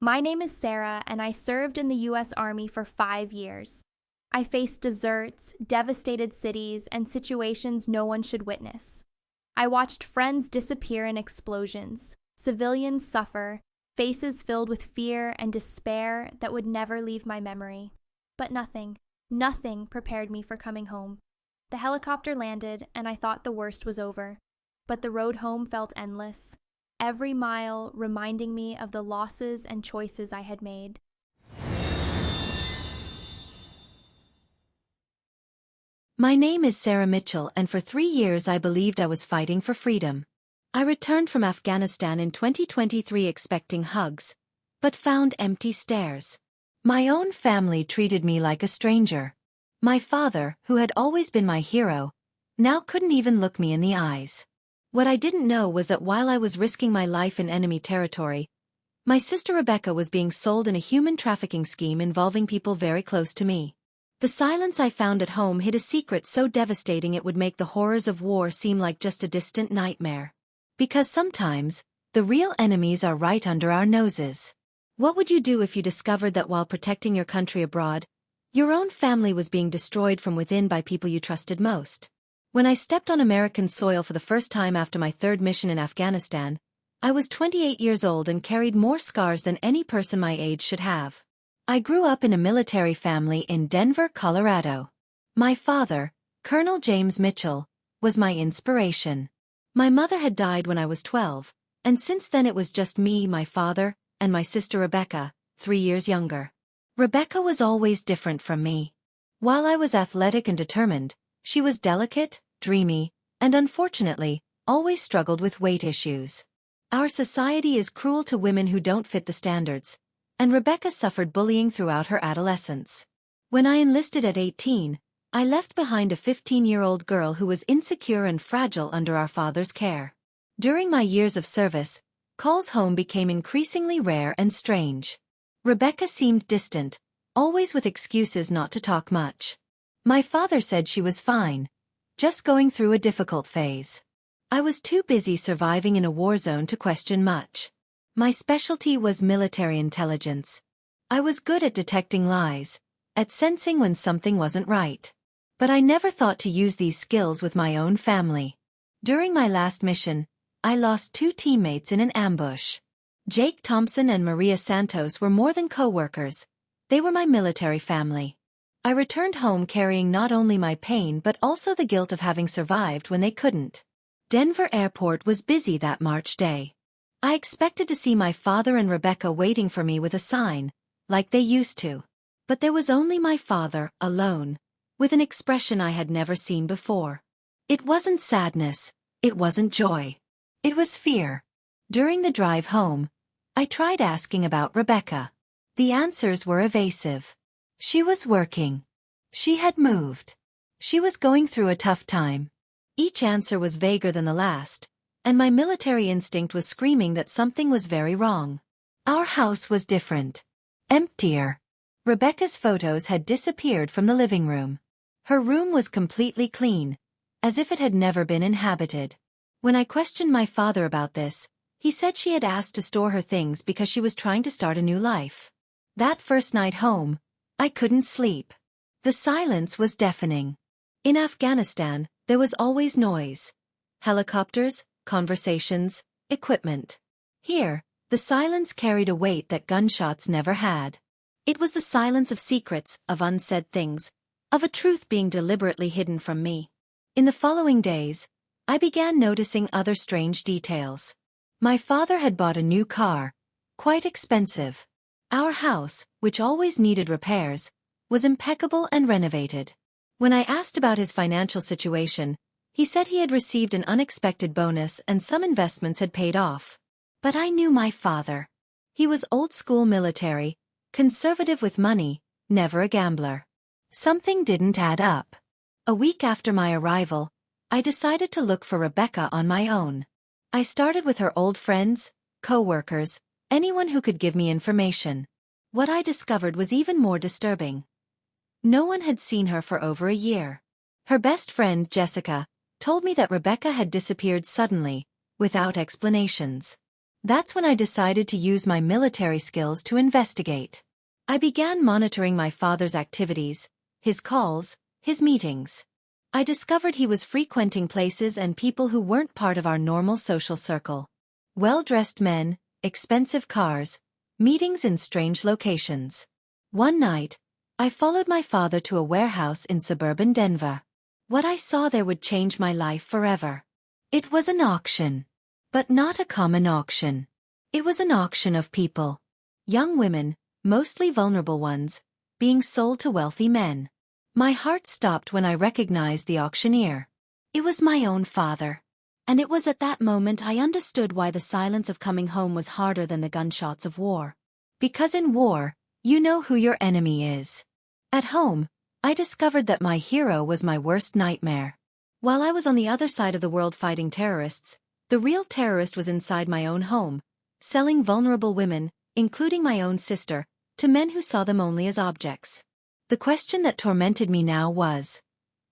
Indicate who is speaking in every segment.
Speaker 1: My name is Sarah, and I served in the U.S. Army for 5 years. I faced deserts, devastated cities, and situations no one should witness. I watched friends disappear in explosions, civilians suffer, faces filled with fear and despair that would never leave my memory. But nothing prepared me for coming home. The helicopter landed, and I thought the worst was over. But the road home felt endless, every mile reminding me of the losses and choices I had made.
Speaker 2: My name is Sarah Mitchell, and for 3 years I believed I was fighting for freedom. I returned from Afghanistan in 2023 expecting hugs, but found empty stares. My own family treated me like a stranger. My father, who had always been my hero, now couldn't even look me in the eyes. What I didn't know was that while I was risking my life in enemy territory, my sister Rebecca was being sold in a human trafficking scheme involving people very close to me. The silence I found at home hid a secret so devastating it would make the horrors of war seem like just a distant nightmare. Because sometimes, the real enemies are right under our noses. What would you do if you discovered that while protecting your country abroad, your own family was being destroyed from within by people you trusted most? When I stepped on American soil for the first time after my 3rd mission in Afghanistan, I was 28 years old and carried more scars than any person my age should have. I grew up in a military family in Denver, Colorado. My father, Colonel James Mitchell, was my inspiration. My mother had died when I was 12, and since then it was just me, my father, and my sister Rebecca, 3 years younger. Rebecca was always different from me. While I was athletic and determined, she was delicate, dreamy, and unfortunately, always struggled with weight issues. Our society is cruel to women who don't fit the standards, and Rebecca suffered bullying throughout her adolescence. When I enlisted at 18, I left behind a 15-year-old girl who was insecure and fragile under our father's care. During my years of service, calls home became increasingly rare and strange. Rebecca seemed distant, always with excuses not to talk much. My father said she was fine, just going through a difficult phase. I was too busy surviving in a war zone to question much. My specialty was military intelligence. I was good at detecting lies, at sensing when something wasn't right. But I never thought to use these skills with my own family. During my last mission, I lost 2 teammates in an ambush. Jake Thompson and Maria Santos were more than co-workers. They were my military family. I returned home carrying not only my pain but also the guilt of having survived when they couldn't. Denver Airport was busy that March day. I expected to see my father and Rebecca waiting for me with a sign, like they used to. But there was only my father, alone, with an expression I had never seen before. It wasn't sadness, it wasn't joy. It was fear. During the drive home, I tried asking about Rebecca. The answers were evasive. She was working. She had moved. She was going through a tough time. Each answer was vaguer than the last, and my military instinct was screaming that something was very wrong. Our house was different. Emptier. Rebecca's photos had disappeared from the living room. Her room was completely clean, as if it had never been inhabited. When I questioned my father about this, he said she had asked to store her things because she was trying to start a new life. That first night home, I couldn't sleep. The silence was deafening. In Afghanistan, there was always noise. Helicopters, conversations, equipment. Here, the silence carried a weight that gunshots never had. It was the silence of secrets, of unsaid things, of a truth being deliberately hidden from me. In the following days, I began noticing other strange details. My father had bought a new car, quite expensive. Our house, which always needed repairs, was impeccable and renovated. When I asked about his financial situation, he said he had received an unexpected bonus and some investments had paid off. But I knew my father. He was old-school military, conservative with money, never a gambler. Something didn't add up. A week after my arrival, I decided to look for Rebecca on my own. I started with her old friends, co-workers, anyone who could give me information. What I discovered was even more disturbing. No one had seen her for over a year. Her best friend, Jessica, told me that Rebecca had disappeared suddenly, without explanations. That's when I decided to use my military skills to investigate. I began monitoring my father's activities, his calls, his meetings. I discovered he was frequenting places and people who weren't part of our normal social circle. Well-dressed men, expensive cars, meetings in strange locations. One night, I followed my father to a warehouse in suburban Denver. What I saw there would change my life forever. It was an auction. But not a common auction. It was an auction of people. Young women, mostly vulnerable ones, being sold to wealthy men. My heart stopped when I recognized the auctioneer. It was my own father. And it was at that moment I understood why the silence of coming home was harder than the gunshots of war. Because in war, you know who your enemy is. At home, I discovered that my hero was my worst nightmare. While I was on the other side of the world fighting terrorists, the real terrorist was inside my own home, selling vulnerable women, including my own sister, to men who saw them only as objects. The question that tormented me now was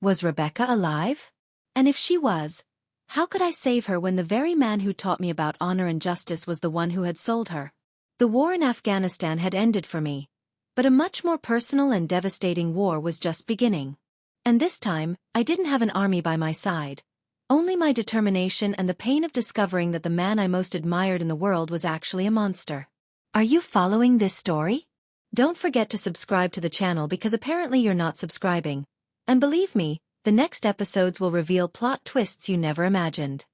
Speaker 2: Rebecca alive? And if she was, how could I save her when the very man who taught me about honor and justice was the one who had sold her? The war in Afghanistan had ended for me, but a much more personal and devastating war was just beginning. And this time, I didn't have an army by my side. Only my determination and the pain of discovering that the man I most admired in the world was actually a monster. Are you following this story? Don't forget to subscribe to the channel because apparently you're not subscribing. And believe me, the next episodes will reveal plot twists you never imagined.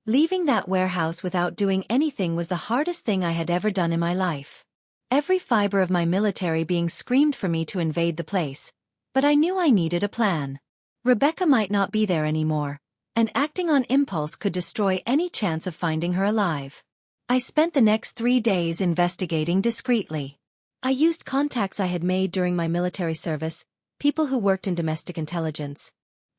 Speaker 2: Leaving that warehouse without doing anything was the hardest thing I had ever done in my life. Every fiber of my military being screamed for me to invade the place. But I knew I needed a plan. Rebecca might not be there anymore, and acting on impulse could destroy any chance of finding her alive. I spent the next 3 days investigating discreetly. I used contacts I had made during my military service, people who worked in domestic intelligence.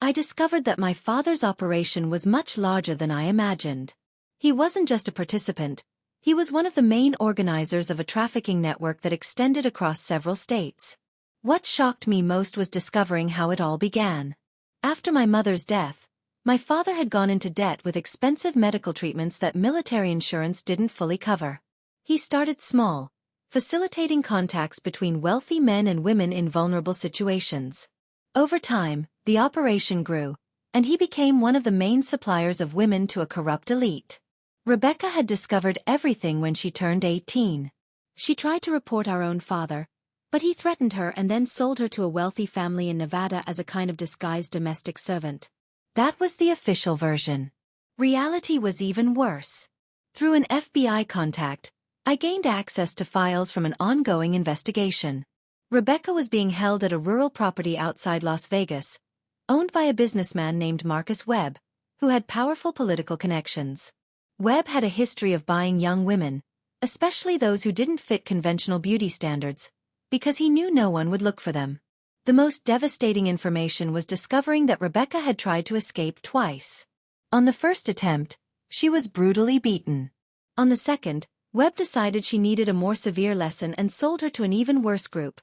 Speaker 2: I discovered that my father's operation was much larger than I imagined. He wasn't just a participant, he was one of the main organizers of a trafficking network that extended across several states. What shocked me most was discovering how it all began. After my mother's death, my father had gone into debt with expensive medical treatments that military insurance didn't fully cover. He started small, facilitating contacts between wealthy men and women in vulnerable situations. Over time, the operation grew, and he became one of the main suppliers of women to a corrupt elite. Rebecca had discovered everything when she turned 18. She tried to report our own father, but he threatened her and then sold her to a wealthy family in Nevada as a kind of disguised domestic servant. That was the official version. Reality was even worse. Through an FBI contact, I gained access to files from an ongoing investigation. Rebecca was being held at a rural property outside Las Vegas, owned by a businessman named Marcus Webb, who had powerful political connections. Webb had a history of buying young women, especially those who didn't fit conventional beauty standards, because he knew no one would look for them. The most devastating information was discovering that Rebecca had tried to escape twice. On the first attempt, she was brutally beaten. On the second, Webb decided she needed a more severe lesson and sold her to an even worse group.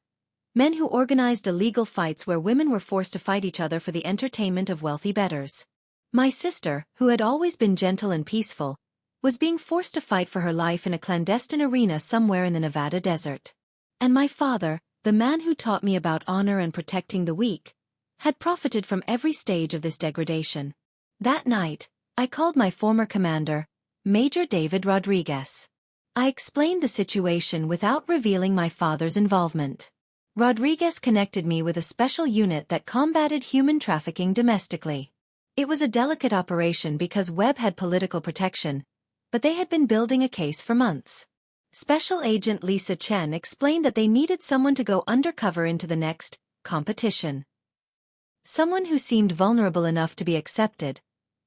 Speaker 2: Men who organized illegal fights where women were forced to fight each other for the entertainment of wealthy bettors. My sister, who had always been gentle and peaceful, was being forced to fight for her life in a clandestine arena somewhere in the Nevada desert. And my father, the man who taught me about honor and protecting the weak, had profited from every stage of this degradation. That night, I called my former commander, Major David Rodriguez. I explained the situation without revealing my father's involvement. Rodriguez connected me with a special unit that combated human trafficking domestically. It was a delicate operation because Webb had political protection, but they had been building a case for months. Special Agent Lisa Chen explained that they needed someone to go undercover into the next competition. Someone who seemed vulnerable enough to be accepted,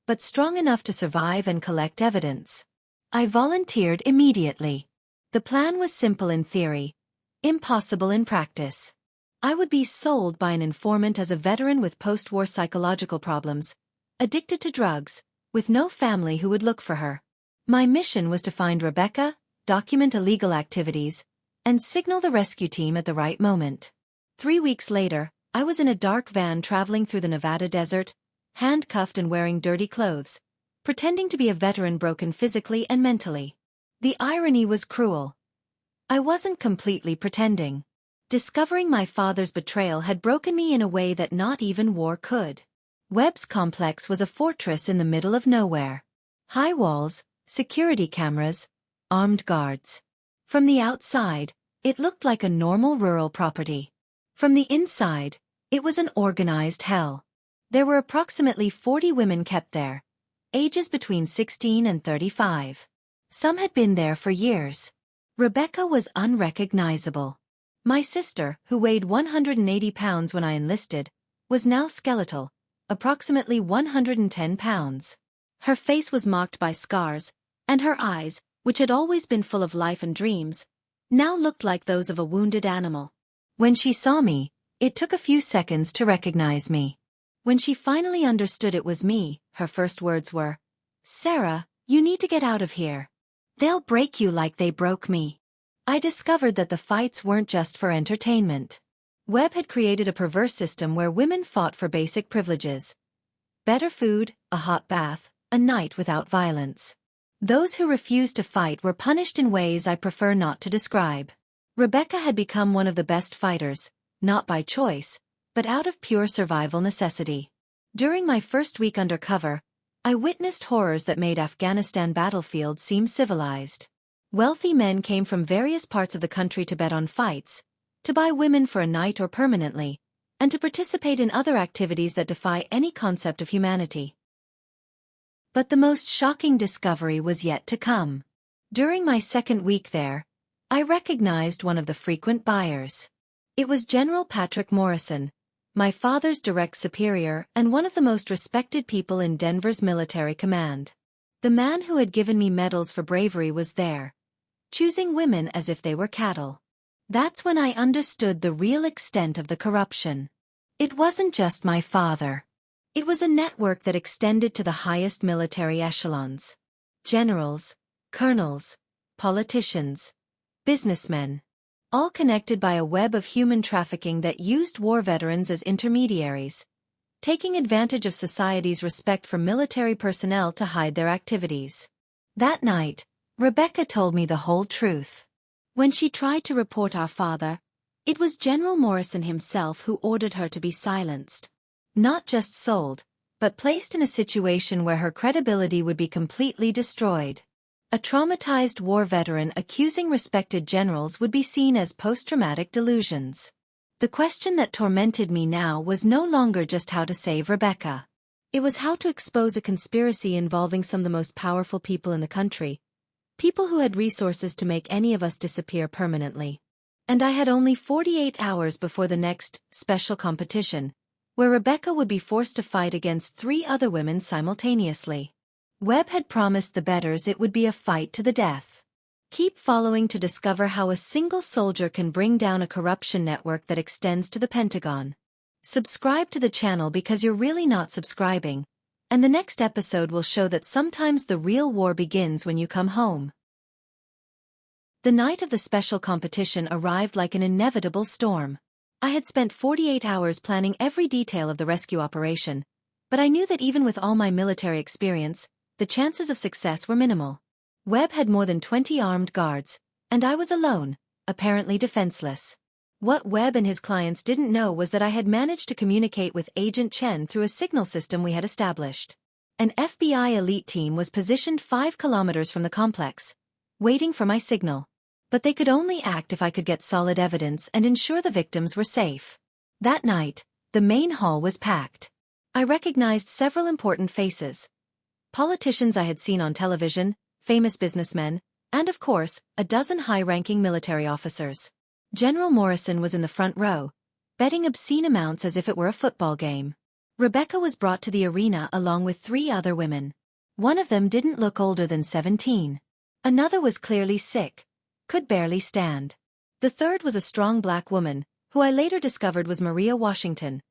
Speaker 2: but strong enough to survive and collect evidence. I volunteered immediately. The plan was simple in theory, impossible in practice. I would be sold by an informant as a veteran with post-war psychological problems, addicted to drugs, with no family who would look for her. My mission was to find Rebecca, document illegal activities, and signal the rescue team at the right moment. 3 weeks later, I was in a dark van traveling through the Nevada desert, handcuffed and wearing dirty clothes, pretending to be a veteran broken physically and mentally. The irony was cruel. I wasn't completely pretending. Discovering my father's betrayal had broken me in a way that not even war could. Webb's complex was a fortress in the middle of nowhere. High walls, security cameras, armed guards. From the outside, it looked like a normal rural property. From the inside, it was an organized hell. There were approximately 40 women kept there, ages between 16 and 35. Some had been there for years. Rebecca was unrecognizable. My sister, who weighed 180 pounds when I enlisted, was now skeletal, approximately 110 pounds. Her face was marked by scars, and her eyes, which had always been full of life and dreams, now looked like those of a wounded animal. When she saw me, it took a few seconds to recognize me. When she finally understood it was me, her first words were, "Sarah, you need to get out of here. They'll break you like they broke me." I discovered that the fights weren't just for entertainment. Webb had created a perverse system where women fought for basic privileges. Better food, a hot bath, a night without violence. Those who refused to fight were punished in ways I prefer not to describe. Rebecca had become one of the best fighters, not by choice, but out of pure survival necessity. During my first week undercover, I witnessed horrors that made Afghanistan battlefields seem civilized. Wealthy men came from various parts of the country to bet on fights, to buy women for a night or permanently, and to participate in other activities that defy any concept of humanity. But the most shocking discovery was yet to come. During my second week there, I recognized one of the frequent buyers. It was General Patrick Morrison, my father's direct superior and one of the most respected people in Denver's military command. The man who had given me medals for bravery was there, choosing women as if they were cattle. That's when I understood the real extent of the corruption. It wasn't just my father. It was a network that extended to the highest military echelons. Generals, colonels, politicians, businessmen, all connected by a web of human trafficking that used war veterans as intermediaries, taking advantage of society's respect for military personnel to hide their activities. That night, Rebecca told me the whole truth. When she tried to report our father, it was General Morrison himself who ordered her to be silenced. Not just sold, but placed in a situation where her credibility would be completely destroyed. A traumatized war veteran accusing respected generals would be seen as post-traumatic delusions. The question that tormented me now was no longer just how to save Rebecca. It was how to expose a conspiracy involving some of the most powerful people in the country, people who had resources to make any of us disappear permanently. And I had only 48 hours before the next special competition, where Rebecca would be forced to fight against 3 other women simultaneously. Webb had promised the bettors it would be a fight to the death. Keep following to discover how a single soldier can bring down a corruption network that extends to the Pentagon. Subscribe to the channel because you're really not subscribing, and the next episode will show that sometimes the real war begins when you come home. The night of the special competition arrived like an inevitable storm. I had spent 48 hours planning every detail of the rescue operation, but I knew that even with all my military experience, the chances of success were minimal. Webb had more than 20 armed guards, and I was alone, apparently defenseless. What Webb and his clients didn't know was that I had managed to communicate with Agent Chen through a signal system we had established. An FBI elite team was positioned 5 kilometers from the complex, waiting for my signal. But they could only act if I could get solid evidence and ensure the victims were safe. That night, the main hall was packed. I recognized several important faces. Politicians I had seen on television, famous businessmen, and of course, a dozen high-ranking military officers. General Morrison was in the front row, betting obscene amounts as if it were a football game. Rebecca was brought to the arena along with 3 other women. One of them didn't look older than 17. Another was clearly sick, could barely stand. The third was a strong black woman, who I later discovered was Maria Washington,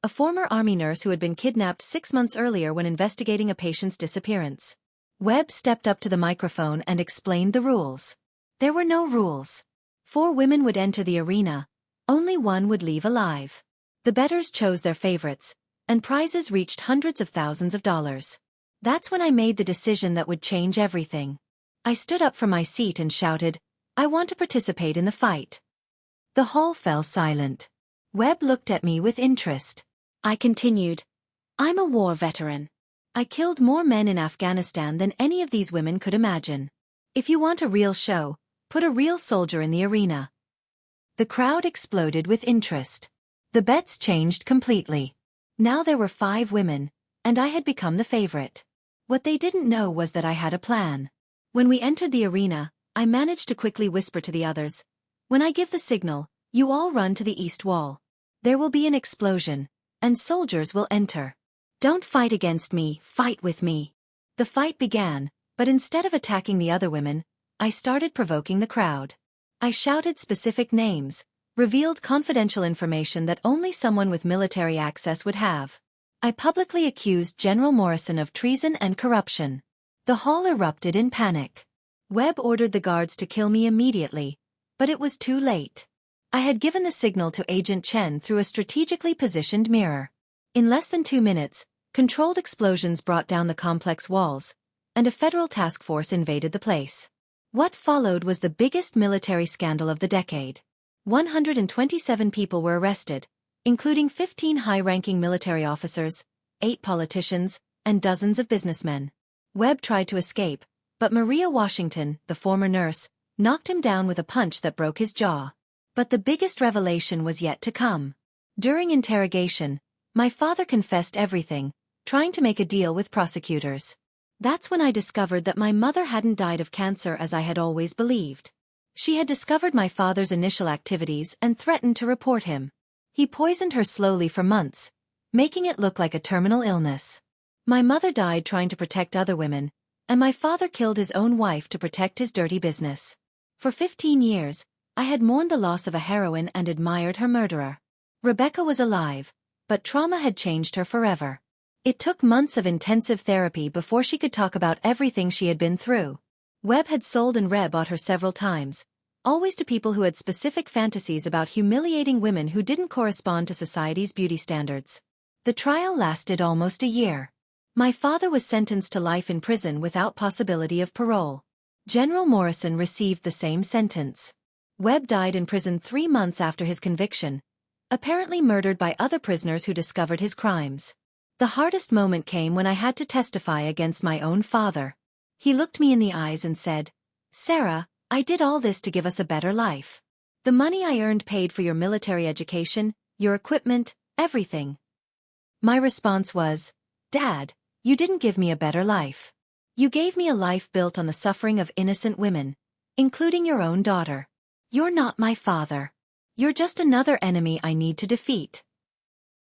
Speaker 2: a former Army nurse who had been kidnapped 6 months earlier when investigating a patient's disappearance. Webb stepped up to the microphone and explained the rules. There were no rules. 4 women would enter the arena, only 1 would leave alive. The bettors chose their favorites, and prizes reached hundreds of thousands of dollars. That's when I made the decision that would change everything. I stood up from my seat and shouted, "I want to participate in the fight." The hall fell silent. Webb looked at me with interest. I continued, "I'm a war veteran. I killed more men in Afghanistan than any of these women could imagine. If you want a real show, put a real soldier in the arena." The crowd exploded with interest. The bets changed completely. Now there were 5 women, and I had become the favorite. What they didn't know was that I had a plan. When we entered the arena, I managed to quickly whisper to the others, "When I give the signal, you all run to the east wall. There will be an explosion, and soldiers will enter. Don't fight against me, fight with me." The fight began, but instead of attacking the other women, I started provoking the crowd. I shouted specific names, revealed confidential information that only someone with military access would have. I publicly accused General Morrison of treason and corruption. The hall erupted in panic. Webb ordered the guards to kill me immediately, but it was too late. I had given the signal to Agent Chen through a strategically positioned mirror. In less than 2 minutes, controlled explosions brought down the complex walls, and a federal task force invaded the place. What followed was the biggest military scandal of the decade. 127 people were arrested, including 15 high-ranking military officers, 8 politicians, and dozens of businessmen. Webb tried to escape, but Maria Washington, the former nurse, knocked him down with a punch that broke his jaw. But the biggest revelation was yet to come. During interrogation, my father confessed everything, trying to make a deal with prosecutors. That's when I discovered that my mother hadn't died of cancer as I had always believed. She had discovered my father's initial activities and threatened to report him. He poisoned her slowly for months, making it look like a terminal illness. My mother died trying to protect other women, and my father killed his own wife to protect his dirty business. For 15 years, I had mourned the loss of a heroine and admired her murderer. Rebecca was alive, but trauma had changed her forever. It took months of intensive therapy before she could talk about everything she had been through. Webb had sold and rebought her several times, always to people who had specific fantasies about humiliating women who didn't correspond to society's beauty standards. The trial lasted almost a year. My father was sentenced to life in prison without possibility of parole. General Morrison received the same sentence. Webb died in prison 3 months after his conviction, apparently murdered by other prisoners who discovered his crimes. The hardest moment came when I had to testify against my own father. He looked me in the eyes and said, "Sarah, I did all this to give us a better life. The money I earned paid for your military education, your equipment, everything." My response was, "Dad, you didn't give me a better life. You gave me a life built on the suffering of innocent women, including your own daughter. You're not my father. You're just another enemy I need to defeat."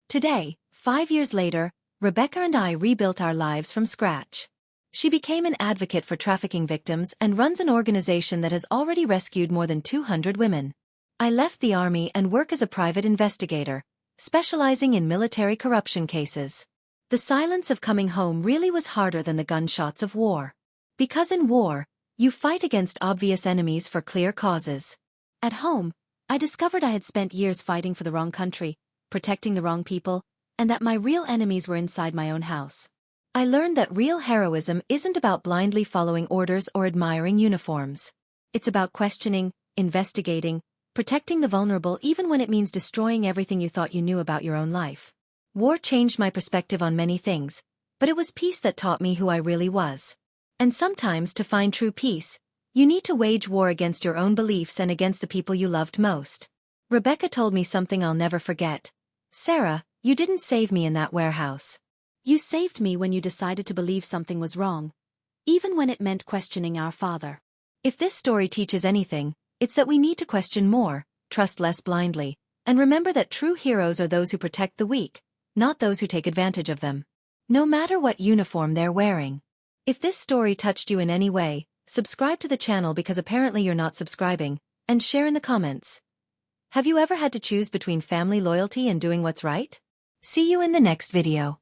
Speaker 2: Today, 5 years later, Rebecca and I rebuilt our lives from scratch. She became an advocate for trafficking victims and runs an organization that has already rescued more than 200 women. I left the army and work as a private investigator, specializing in military corruption cases. The silence of coming home really was harder than the gunshots of war. Because in war, you fight against obvious enemies for clear causes. At home, I discovered I had spent years fighting for the wrong country, protecting the wrong people, and that my real enemies were inside my own house. I learned that real heroism isn't about blindly following orders or admiring uniforms. It's about questioning, investigating, protecting the vulnerable even when it means destroying everything you thought you knew about your own life. War changed my perspective on many things, but it was peace that taught me who I really was. And sometimes, to find true peace, you need to wage war against your own beliefs and against the people you loved most. Rebecca told me something I'll never forget. "Sarah, you didn't save me in that warehouse. You saved me when you decided to believe something was wrong, even when it meant questioning our father." If this story teaches anything, it's that we need to question more, trust less blindly, and remember that true heroes are those who protect the weak, not those who take advantage of them. No matter what uniform they're wearing. If this story touched you in any way, subscribe to the channel because apparently you're not subscribing, and share in the comments. Have you ever had to choose between family loyalty and doing what's right? See you in the next video.